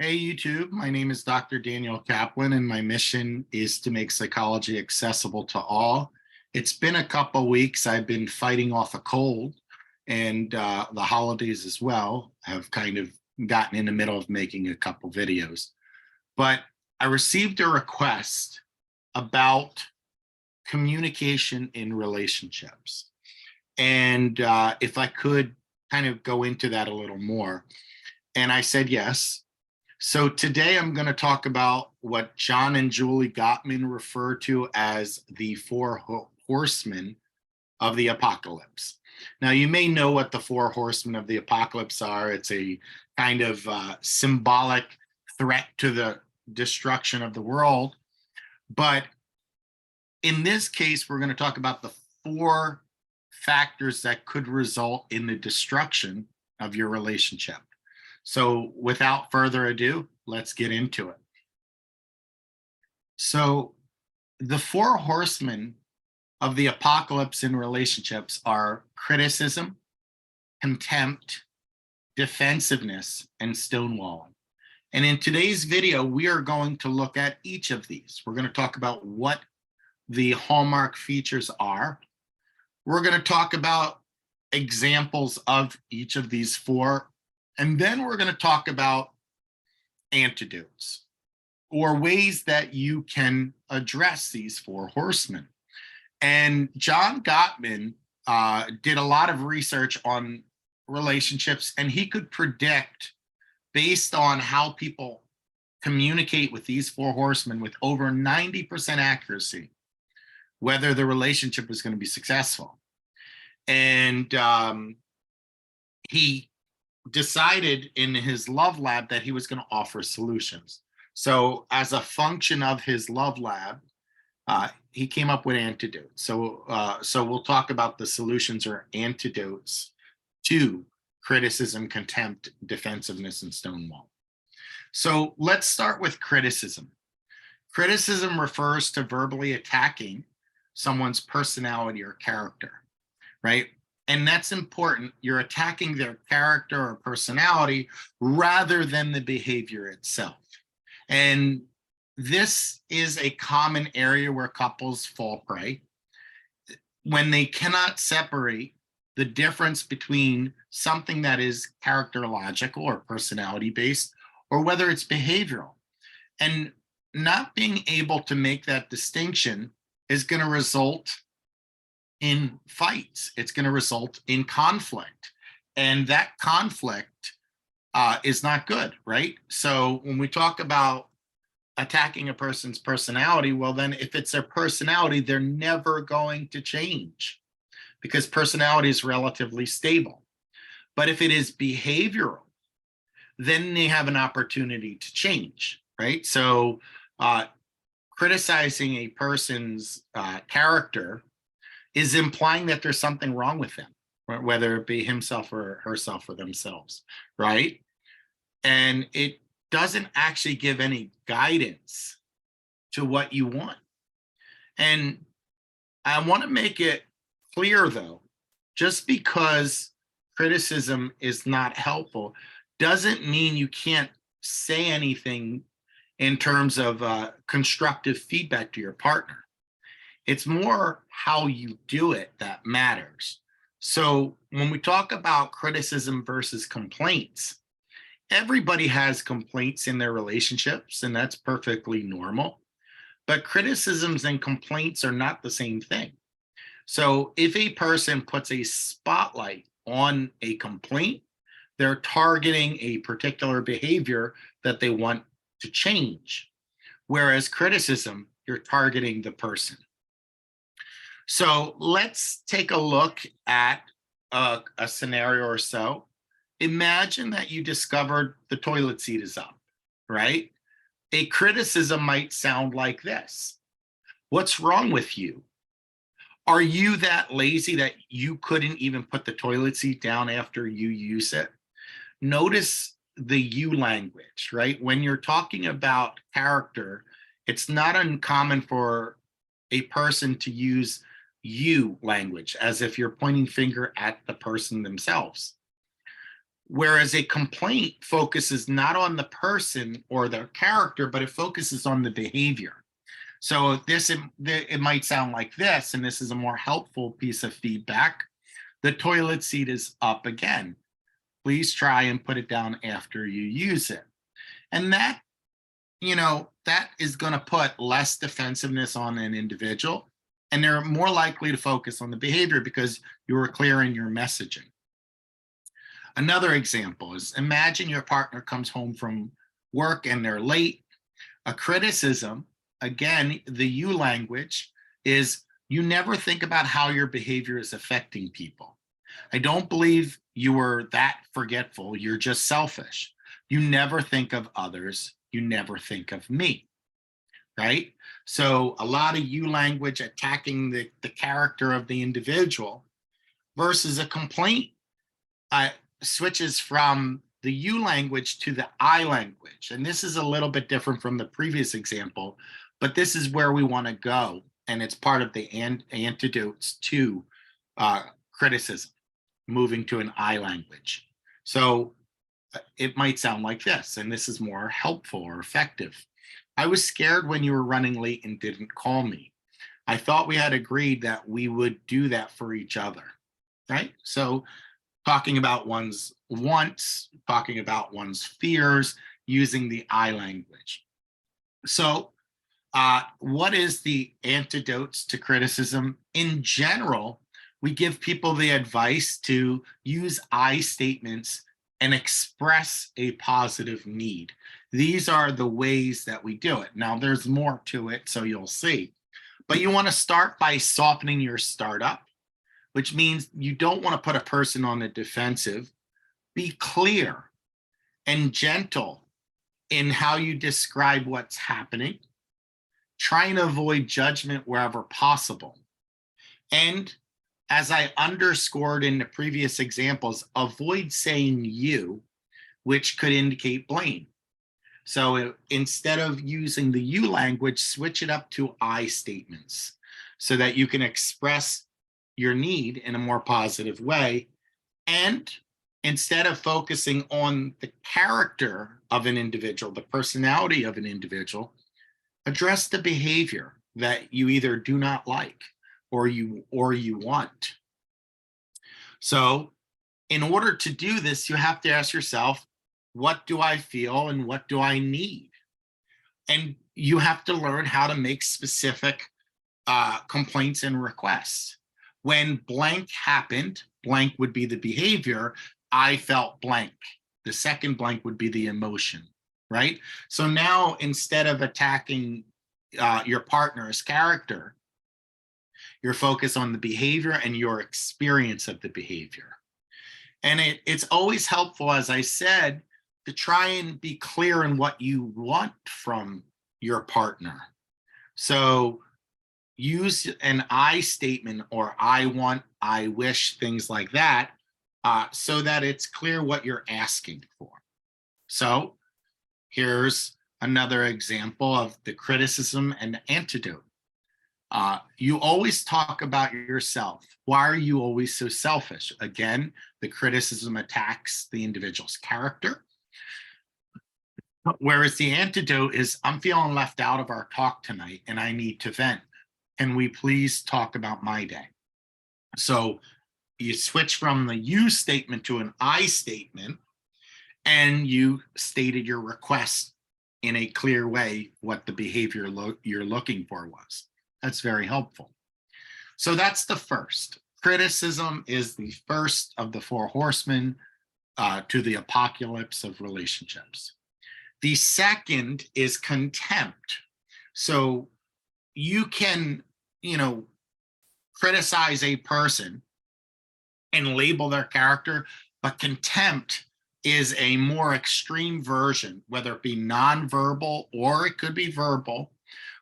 Hey YouTube, my name is Dr. Daniel Kaplan and my mission is to make psychology accessible to all. It's been a couple weeks. I've been fighting off a cold and the holidays as well have kind of gotten in the middle of making a couple videos. But I received a request about communication in relationships. And if I could kind of go into that a little more. And I said yes. So today I'm going to talk about what John and Julie Gottman refer to as the four horsemen of the apocalypse. Now, you may know what the four horsemen of the apocalypse are. It's a kind of symbolic threat to the destruction of the world. But in this case, we're going to talk about the four factors that could result in the destruction of your relationship. So without further ado, let's get into it. So the four horsemen of the apocalypse in relationships are criticism, contempt, defensiveness, and stonewalling. And in today's video, we are going to look at each of these. We're going to talk about what the hallmark features are. We're going to talk about examples of each of these four. And then we're going to talk about antidotes or ways that you can address these four horsemen. And John Gottman did a lot of research on relationships, and he could predict, based on how people communicate with these four horsemen with over 90% accuracy, whether the relationship was going to be successful. And he decided in his love lab that he was going to offer solutions. So as a function of his love lab, he came up with antidotes. So we'll talk about the solutions or antidotes to criticism, contempt, defensiveness, and stonewall. So let's start with criticism. Criticism refers to verbally attacking someone's personality or character, right? And that's important. You're attacking their character or personality rather than the behavior itself. And this is a common area where couples fall prey when they cannot separate the difference between something that is characterological or personality based or whether it's behavioral. And not being able to make that distinction is going to result in fights. It's going to result in conflict. And that conflict is not good, right? So when we talk about attacking a person's personality, well, then if it's their personality, they're never going to change because personality is relatively stable. But if it is behavioral, then they have an opportunity to change, right? So criticizing a person's character is implying that there's something wrong with them, whether it be himself or herself or themselves, right? And it doesn't actually give any guidance to what you want. And I want to make it clear, though, just because criticism is not helpful doesn't mean you can't say anything in terms of constructive feedback to your partner. It's more how you do it that matters. So when we talk about criticism versus complaints, everybody has complaints in their relationships, and that's perfectly normal. But criticisms and complaints are not the same thing. So if a person puts a spotlight on a complaint, they're targeting a particular behavior that they want to change. Whereas criticism, you're targeting the person. So let's take a look at a scenario or so. Imagine that you discovered the toilet seat is up, right? A criticism might sound like this. What's wrong with you? Are you that lazy that you couldn't even put the toilet seat down after you use it? Notice the you language, right? When you're talking about character, it's not uncommon for a person to use you language as if you're pointing finger at the person themselves. Whereas a complaint focuses not on the person or their character, but it focuses on the behavior. So it might sound like this, and this is a more helpful piece of feedback. The toilet seat is up again. Please try and put it down after you use it. And that, that is going to put less defensiveness on an individual, and they're more likely to focus on the behavior because you were clear in your messaging. Another example is, imagine your partner comes home from work and they're late. A criticism, again, the you language is, you never think about how your behavior is affecting people. I don't believe you were that forgetful. You're just selfish. You never think of others. You never think of me, right? So a lot of you language attacking the character of the individual versus a complaint switches from the you language to the I language. And this is a little bit different from the previous example, but this is where we want to go. And it's part of the antidotes to criticism, moving to an I language. So it might sound like this, and this is more helpful or effective. I was scared when you were running late and didn't call me. I thought we had agreed that we would do that for each other, right? So talking about one's wants, talking about one's fears, using the I language. So what is the antidotes to criticism? In general, we give people the advice to use I statements and express a positive need. These are the ways that we do it. Now, there's more to it, so you'll see. But you want to start by softening your startup, which means you don't want to put a person on the defensive. Be clear and gentle in how you describe what's happening. Try and avoid judgment wherever possible. And as I underscored in the previous examples, avoid saying you, which could indicate blame. So instead of using the you language, switch it up to I statements so that you can express your need in a more positive way. And instead of focusing on the character of an individual, the personality of an individual, address the behavior that you either do not like or you want. So in order to do this, you have to ask yourself, what do I feel and what do I need? And you have to learn how to make specific complaints and requests. When blank happened, blank would be the behavior. I felt blank. The second blank would be the emotion, right? So now instead of attacking your partner's character, you're focused on the behavior and your experience of the behavior. And it's always helpful, as I said, to try and be clear in what you want from your partner. So use an I statement or I want, I wish, things like that, so that it's clear what you're asking for. So here's another example of the criticism and antidote. You always talk about yourself. Why are you always so selfish? Again, the criticism attacks the individual's character. Whereas the antidote is, I'm feeling left out of our talk tonight and I need to vent. Can we please talk about my day? So you switch from the you statement to an I statement, and you stated your request in a clear way what the behavior you're looking for was. That's very helpful. So that's the first. Criticism is the first of the four horsemen to the apocalypse of relationships. The second is contempt. So you can, criticize a person and label their character, but contempt is a more extreme version, whether it be nonverbal or it could be verbal,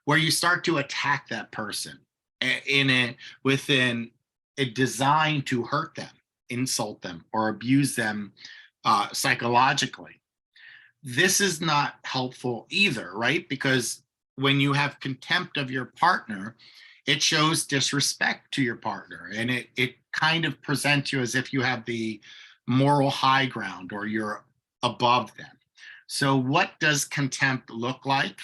where you start to attack that person within a design to hurt them, insult them, or abuse them psychologically. This is not helpful either, right? Because when you have contempt of your partner, it shows disrespect to your partner, and it kind of presents you as if you have the moral high ground or you're above them. So what does contempt look like?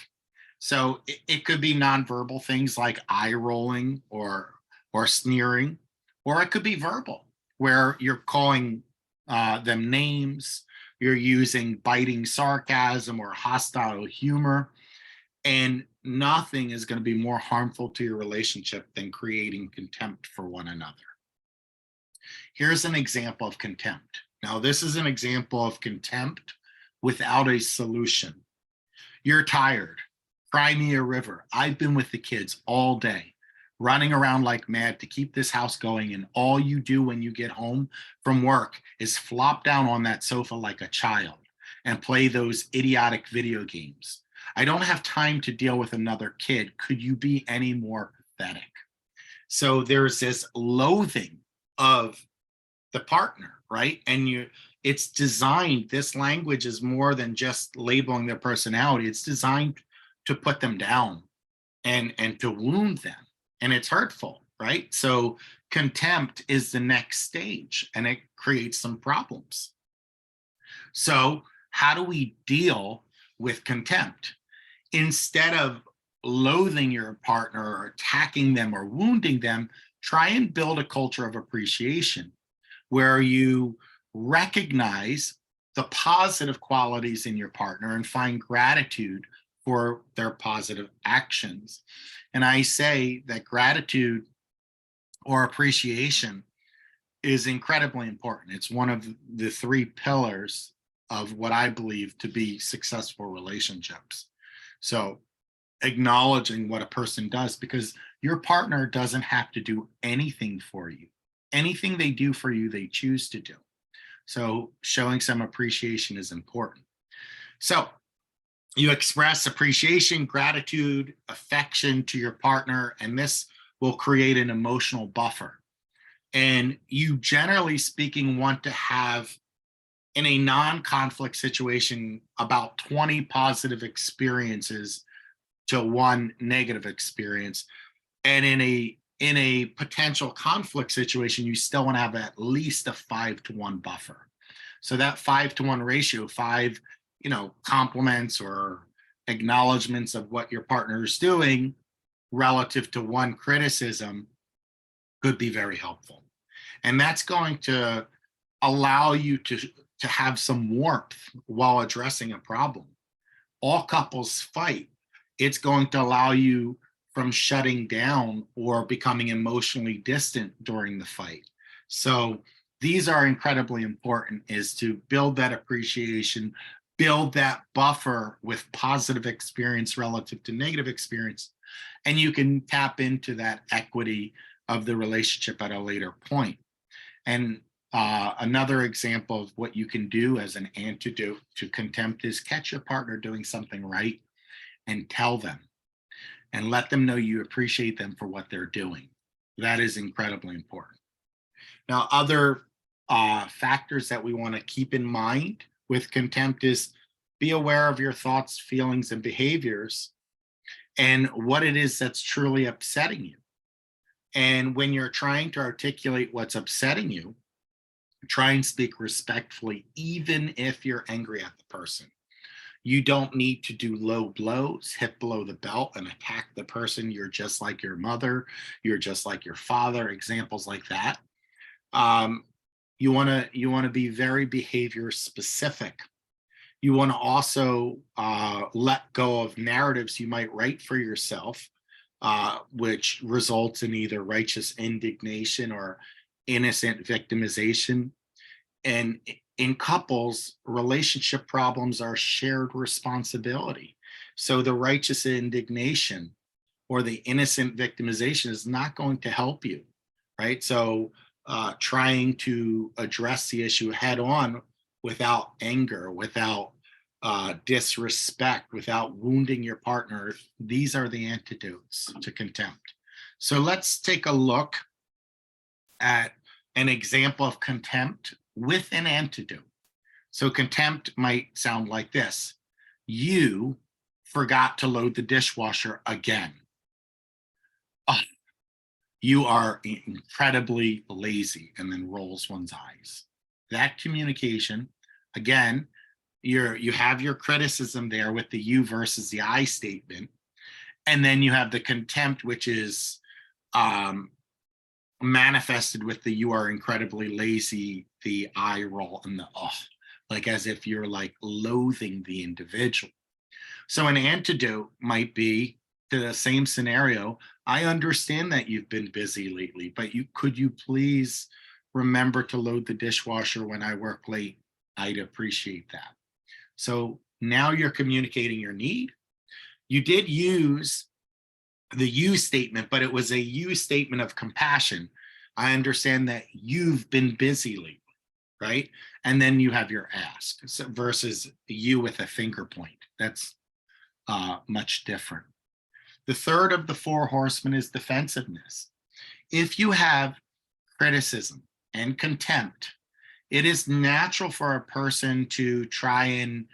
So it could be nonverbal things like eye rolling or sneering, or it could be verbal, where you're calling them names, you're using biting sarcasm or hostile humor, and nothing is going to be more harmful to your relationship than creating contempt for one another. Here's an example of contempt. Now, this is an example of contempt without a solution. You're tired. Cry me a river. I've been with the kids all day, running around like mad to keep this house going. And all you do when you get home from work is flop down on that sofa like a child and play those idiotic video games. I don't have time to deal with another kid. Could you be any more pathetic? So there's this loathing of the partner, right? And it's designed, this language is more than just labeling their personality. It's designed to put them down and to wound them. And it's hurtful, right? So contempt is the next stage and it creates some problems. So how do we deal with contempt? Instead of loathing your partner or attacking them or wounding them, try and build a culture of appreciation where you recognize the positive qualities in your partner and find gratitude for their positive actions. And I say that gratitude or appreciation is incredibly important. It's one of the three pillars of what I believe to be successful relationships. So acknowledging what a person does, because your partner doesn't have to do anything for you. Anything they do for you, they choose to do. So showing some appreciation is important. So you express appreciation, gratitude, affection to your partner, and this will create an emotional buffer. And you, generally speaking, want to have, in a non-conflict situation, about 20 positive experiences to one negative experience. And in a potential conflict situation, you still want to have at least a 5-to-1 buffer. So that 5-to-1 ratio, 5 compliments or acknowledgments of what your partner is doing relative to 1 criticism could be very helpful. And that's going to allow you to have some warmth while addressing a problem. All couples fight. It's going to allow you from shutting down or becoming emotionally distant during the fight. So these are incredibly important, is to build that appreciation, build that buffer with positive experience relative to negative experience, and you can tap into that equity of the relationship at a later point. And another example of what you can do as an antidote to contempt is catch your partner doing something right and tell them and let them know you appreciate them for what they're doing. That is incredibly important. Now, other factors that we want to keep in mind with contempt is be aware of your thoughts, feelings, and behaviors and what it is that's truly upsetting you. And when you're trying to articulate what's upsetting you, try and speak respectfully, even if you're angry at the person. You don't need to do low blows, hit below the belt, and attack the person. You're just like your mother. You're just like your father. Examples like that. You want to be very behavior specific. You want to also let go of narratives you might write for yourself, which results in either righteous indignation or innocent victimization. And in couples, relationship problems are shared responsibility. So the righteous indignation or the innocent victimization is not going to help you, right? So trying to address the issue head on without anger, without disrespect, without wounding your partner, these are the antidotes to contempt. So let's take a look at an example of contempt with an antidote. So contempt might sound like this: you forgot to load the dishwasher again. Oh, you are incredibly lazy, and then rolls one's eyes. that communication, again, you have your criticism there with the you versus the I statement, and then you have the contempt, which is manifested with the you are incredibly lazy, the eye roll, and the like as if you're like loathing the individual. So an antidote might be to the same scenario. I understand that you've been busy lately, but could you please remember to load the dishwasher when I work late? I'd appreciate that. So now you're communicating your need. You did use the you statement, but it was a you statement of compassion. I understand that you've been busy lately, right? And then you have your ask versus you with a finger point. That's much different. The third of the four horsemen is defensiveness. If you have criticism and contempt, it is natural for a person to try and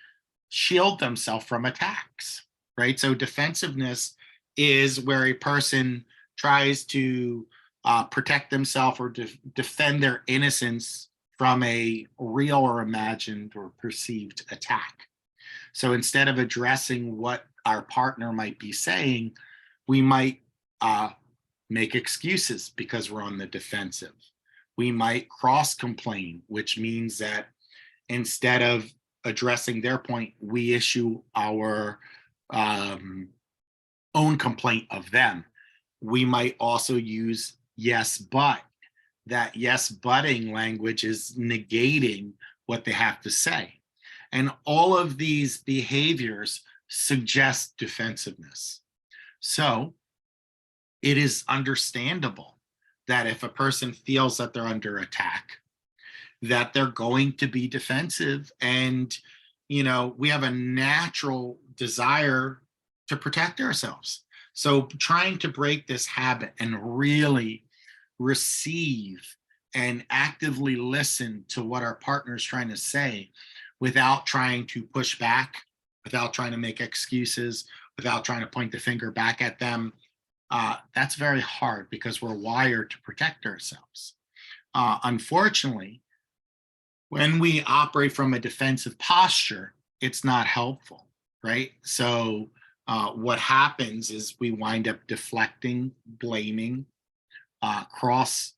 shield themselves from attacks, right? So defensiveness is where a person tries to protect themselves or defend their innocence from a real or imagined or perceived attack. So instead of addressing what our partner might be saying, we might make excuses because we're on the defensive. We might cross complain, which means that instead of addressing their point, we issue our own complaint of them. We might also use yes, but. That yes, butting language is negating what they have to say. And all of these behaviors suggest defensiveness. So it is understandable that if a person feels that they're under attack, that they're going to be defensive. And, we have a natural desire to protect ourselves. So trying to break this habit and really receive and actively listen to what our partner is trying to say without trying to push back, without trying to make excuses, without trying to point the finger back at them. That's very hard because we're wired to protect ourselves. Unfortunately, when we operate from a defensive posture, it's not helpful, right? So what happens is we wind up deflecting, blaming, cross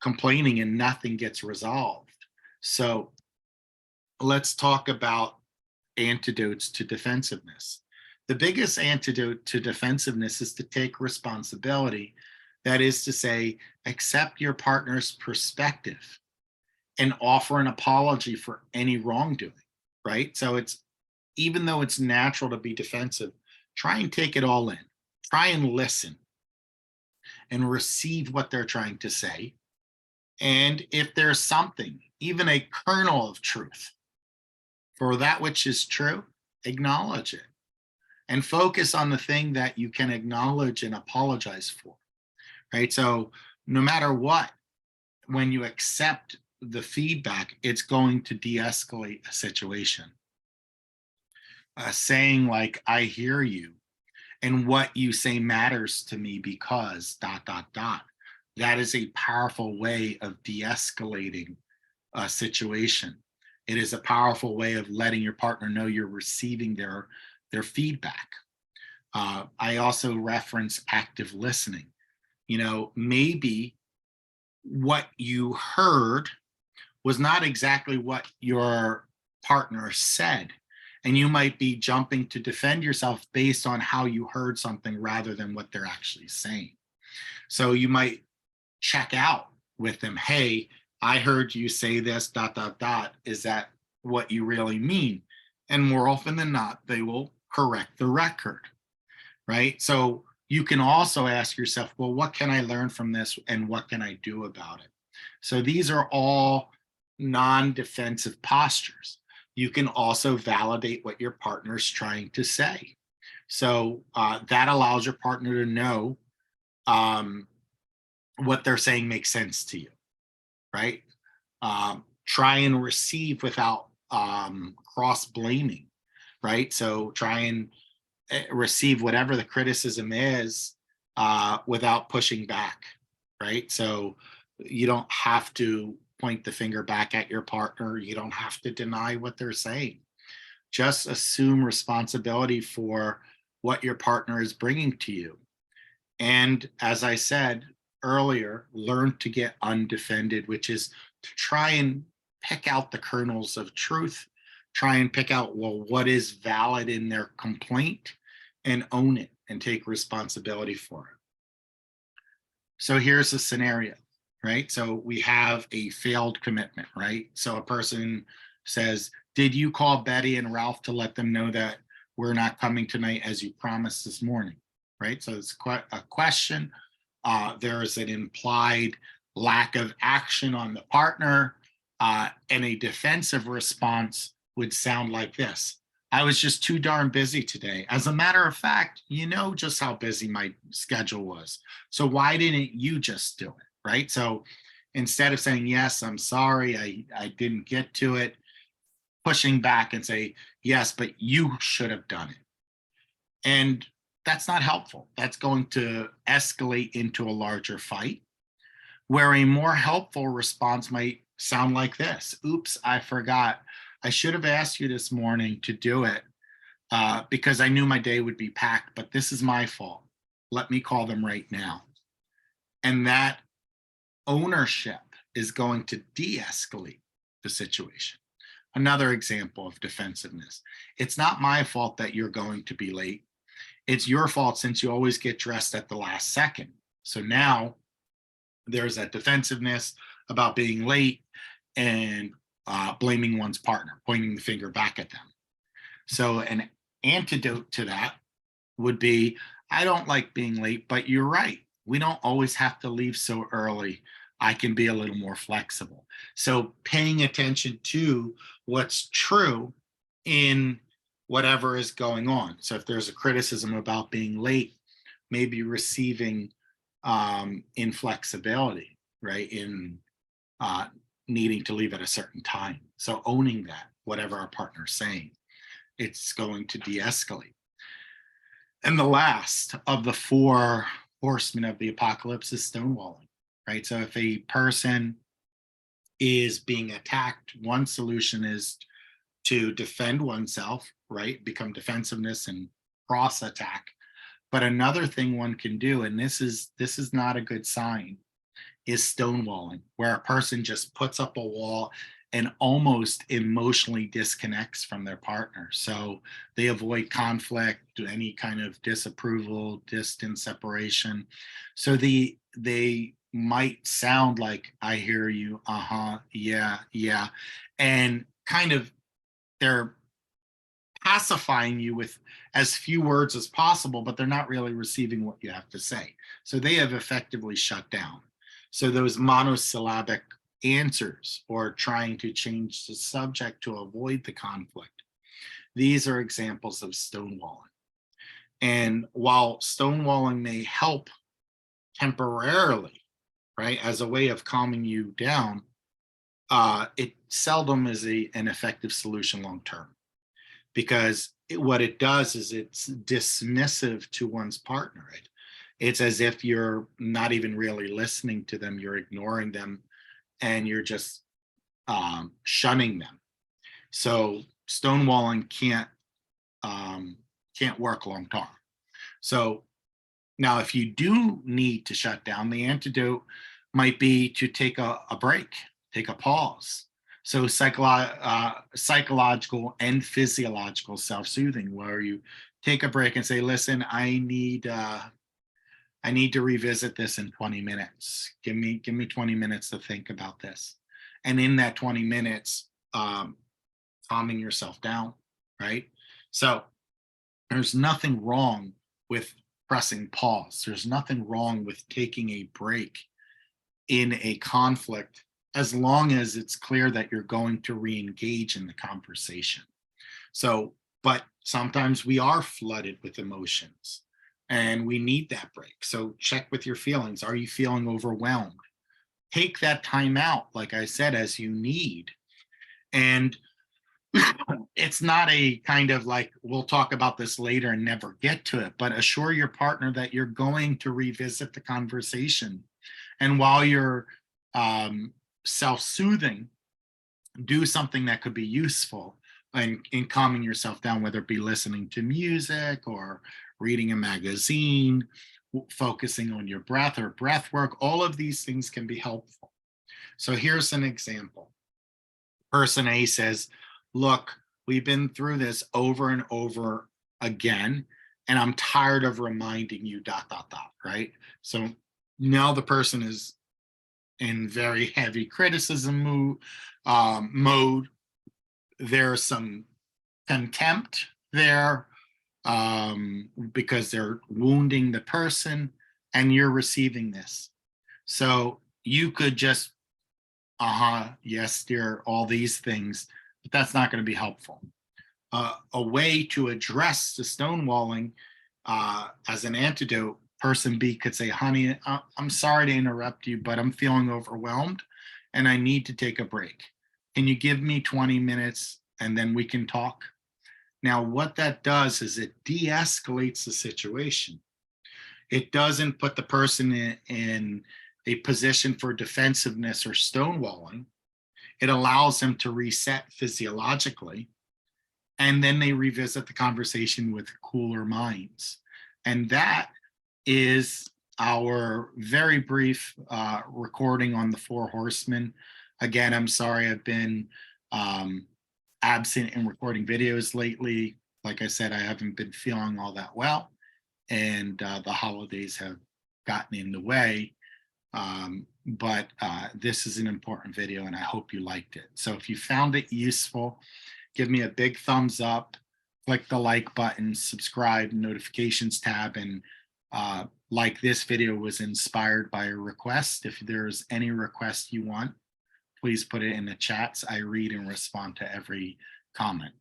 complaining, and nothing gets resolved. So let's talk about antidotes to defensiveness. The biggest antidote to defensiveness is to take responsibility. That is to say, accept your partner's perspective and offer an apology for any wrongdoing, right? So even though it's natural to be defensive, try and take it all in. Try and listen and receive what they're trying to say. And if there's something, even a kernel of truth, for that which is true, acknowledge it and focus on the thing that you can acknowledge and apologize for, right? So no matter what, when you accept the feedback, it's going to de-escalate a situation. Saying like, I hear you, and what you say matters to me because ... That is a powerful way of de-escalating a situation. It is a powerful way of letting your partner know you're receiving their feedback. I also reference active listening. Maybe what you heard was not exactly what your partner said. And you might be jumping to defend yourself based on how you heard something rather than what they're actually saying. So you might check out with them. Hey, I heard you say this, ... Is that what you really mean? And more often than not, they will correct the record, right? So you can also ask yourself, well, what can I learn from this and what can I do about it? So these are all non-defensive postures. You can also validate what your partner is trying to say. So that allows your partner to know what they're saying makes sense to you, right? Try and receive without cross-blaming, right? So try and receive whatever the criticism is without pushing back, right? So you don't have to point the finger back at your partner. You don't have to deny what they're saying. Just assume responsibility for what your partner is bringing to you. And as I said earlier, learn to get undefended, which is to try and pick out the kernels of truth, try and pick out, well, what is valid in their complaint, and own it and take responsibility for it. So here's a scenario, right? So we have a failed commitment, right? So a person says, did you call Betty and Ralph to let them know that we're not coming tonight as you promised this morning, right? So it's a question. There is an implied lack of action on the partner, and a defensive response would sound like this. I was just too darn busy today. As a matter of fact, you know just how busy my schedule was. So why didn't you just do it, right? So instead of saying, yes, I'm sorry, I didn't get to it, pushing back and say, yes, but you should have done it. And that's not helpful. That's going to escalate into a larger fight, where a more helpful response might sound like this. Oops, I forgot. I should have asked you this morning to do it because I knew my day would be packed, but this is my fault. Let me call them right now. And that ownership is going to de-escalate the situation. Another example of defensiveness. It's not my fault that you're going to be late. It's your fault since you always get dressed at the last second. So now there's that defensiveness about being late and blaming one's partner, pointing the finger back at them. So an antidote to that would be, I don't like being late, but you're right. We don't always have to leave so early. I can be a little more flexible. So paying attention to what's true in whatever is going on. So if there's a criticism about being late, maybe receiving inflexibility, right? In needing to leave at a certain time. So owning that, whatever our partner's saying, it's going to de-escalate. And the last of the 4 horsemen of the apocalypse is stonewalling, right? So if a person is being attacked, one solution is to defend oneself, right? Become defensiveness and cross attack. But another thing one can do, and this is not a good sign, is stonewalling, where a person just puts up a wall and almost emotionally disconnects from their partner. So they avoid conflict, any kind of disapproval, distance, separation. So they might sound like, I hear you, yeah, and kind of they're pacifying you with as few words as possible, but they're not really receiving what you have to say. So they have effectively shut down. So those monosyllabic answers or trying to change the subject to avoid the conflict, these are examples of stonewalling. And while stonewalling may help temporarily, right, as a way of calming you down, it seldom is an effective solution long term, because what it does is it's dismissive to one's partner. It's as if you're not even really listening to them, you're ignoring them, and you're just shunning them. So stonewalling can't work long term. So now, if you do need to shut down, the antidote might be to take a break, take a pause. So psychological and physiological self-soothing, where you take a break and say, listen, I need to revisit this in 20 minutes. Give me 20 minutes to think about this. And in that 20 minutes, calming yourself down, right? So there's nothing wrong with pressing pause. There's nothing wrong with taking a break in a conflict, as long as it's clear that you're going to re-engage in the conversation. So, but sometimes we are flooded with emotions and we need that break. So check with your feelings. Are you feeling overwhelmed? Take that time out, like I said, as you need. And it's not a kind of like, we'll talk about this later and never get to it, but assure your partner that you're going to revisit the conversation. And while you're self-soothing, do something that could be useful in calming yourself down, whether it be listening to music or reading a magazine, focusing on your breath or breath work. All of these things can be helpful. So here's an example. Person A says, look, we've been through this over and over again, and I'm tired of reminding you, ... right? So now the person is in very heavy criticism mode. There's some contempt there because they're wounding the person, and you're receiving this. So you could just, yes, dear, all these things, but that's not going to be helpful. A way to address the stonewalling as an antidote, person B could say, honey, I'm sorry to interrupt you, but I'm feeling overwhelmed and I need to take a break. Can you give me 20 minutes and then we can talk? Now, what that does is it de-escalates the situation. It doesn't put the person in a position for defensiveness or stonewalling. It allows them to reset physiologically, and then they revisit the conversation with cooler minds. And that is our very brief recording on the 4 Horsemen. Again, I'm sorry I've been absent in recording videos lately. Like I said, I haven't been feeling all that well, and the holidays have gotten in the way. But this is an important video, and I hope you liked it. So if you found it useful, give me a big thumbs up, click the like button, subscribe, notifications tab, and like this video was inspired by a request. If there's any request you want, please put it in the chats. I read and respond to every comment.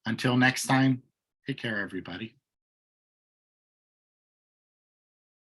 Until next time, take care, everybody.